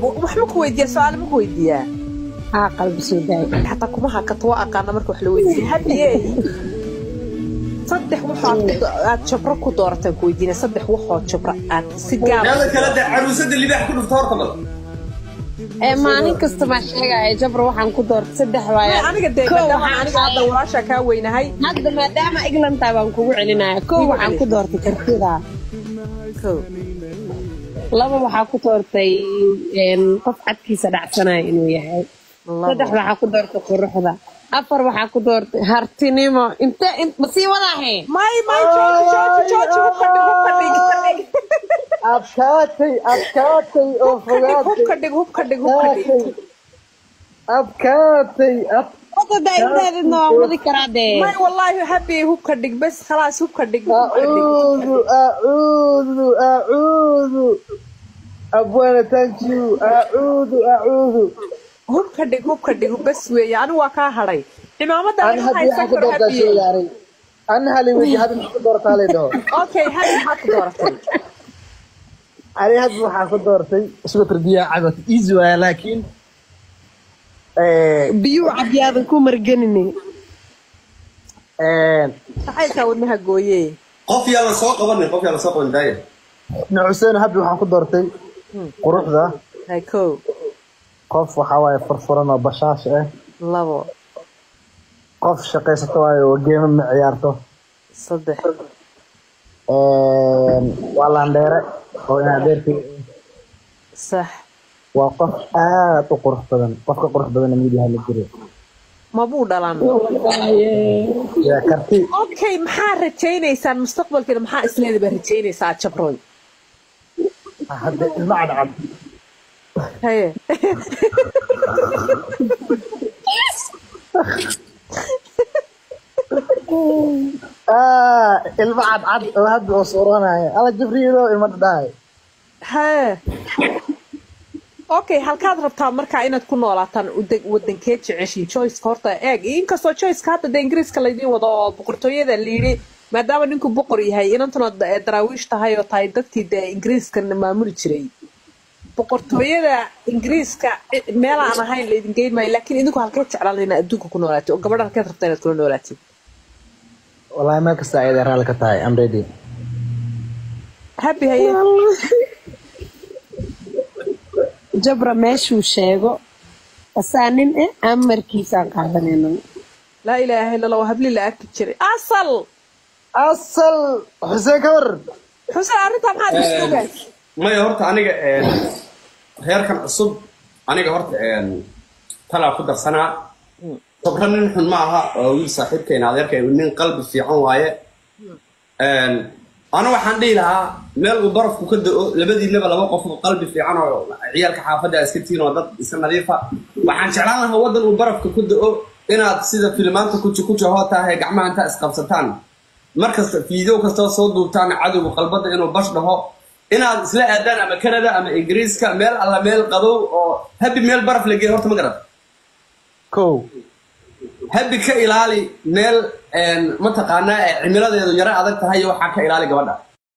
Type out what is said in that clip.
وحنا كويديا سؤال ما كويديا قلب سوداء حتى كما كتوا أقانا مركو حلوين هبي صدح وحاط شبرا كدورتك كويدينا صدح وحاط شبرا سجاب هذا كلا ده عروسة اللي بيحكوا في طار طبعا ما أنا كستمع شيء جبر وحن كدورت صدح وايا أنا قد أنا هذا وراشة كوين هاي هذا ما دام إجلان تابان كوع علينا كو وحن كدورت كرتيدا كو لما وحن كدورتي قفعت كيس دعسنا إنه يهاي صدح وحن كدورت قروح ذا أفر وحن كدورت هارتينيمو أنت بسي ولا هي ماي شوش أبكاتي هذا دايما إنه مودي كرادة ماي والله حبي هو كردك بس خلاص هو كردك أعوذ أبوانا تانكيو أعوذ هو كردك بس ويا أنا واقع هراي إمامة أنا هدي حق دورتا شو يعني أنا هالي وجه هذا حق دورتا عليه ده أوكي هذا حق دورتي أنا هذا حق دورتي شو تربية عبث إيزوا لكن بيو عبياد كومر جنني تعال كونها قوية قف يلا سوق قبلني داير نعسين هبي حق دورتي قروح ذا هايكو قف وحواي فرفرنا بشاش لابو قف شقيسته وجيم معيارته صدح والله نديره oo ina deerti صح وقف قرح بدن قف قرح بدن ميديا la jiro ما بو dhalan يا كرتي اوكي maxaa rajaynaysan mustaqbalkeeda maxaa isleedahay rajaynaysaa jabroy هذا المعدعم هي المعدعم هذا صورنا على جبريل المداي ها اوكي halkaad rabtaa marka inaad ku noolaataan wadankeed jeceshiin choice horta eeg inkastoo choice ka hadda Ingiriiska la idin wado oo boqortooyada la yiri maadaama ninku boqor yahay inantuna daraawiish tahay oo tahay dadkii Ingiriiska maamuli jiray boqortooyada Ingiriiska meel aan ahayn la idin geyn maayo laakiin idinku halkeed jeclaan inaa adduunka ku noolaato oo gabadha halkeed rabtaa inaad ku noolaato wallahi ma ka saaciday raal ka tahay I'm ready happy hay جبرة ماشي وشاقو أسانين أمر كيسان قادنين لا إله إلا الله وهب لي لا أكد شري أصل حسين كبر حسين أرنتها محاد مستوغات ما يهورت عنيقة هير كان عصب عنيقة هورت طلع قدر سنة طبعاً نحن معها ويل صاحب كين هذا كين من قلب في عواية أنا waxaan dhihi lahaa meel uu barafku ka da'o labadii laba qof oo qalbi fiican oo ciyaalka xaafadda iskirtiin oo dad isla nadiif ah waxaan jeclaan lahaa wadan uu barafku ku da'o inaad sida filmaanta ku jahootahay gacmaha inta isqabsataan markasta fiideo kasta soo duubtaan cadowga qalbada inuu bash dhaho inaad isla aadaan ama Canada ama Ingiriiska meel alla meel qadow oo habi meel baraf la geeyo horta ma garad ko habi ka ilaali meel ma taqaanaa cimiladeedu yara adag tahay waxa ka ilaali gabadha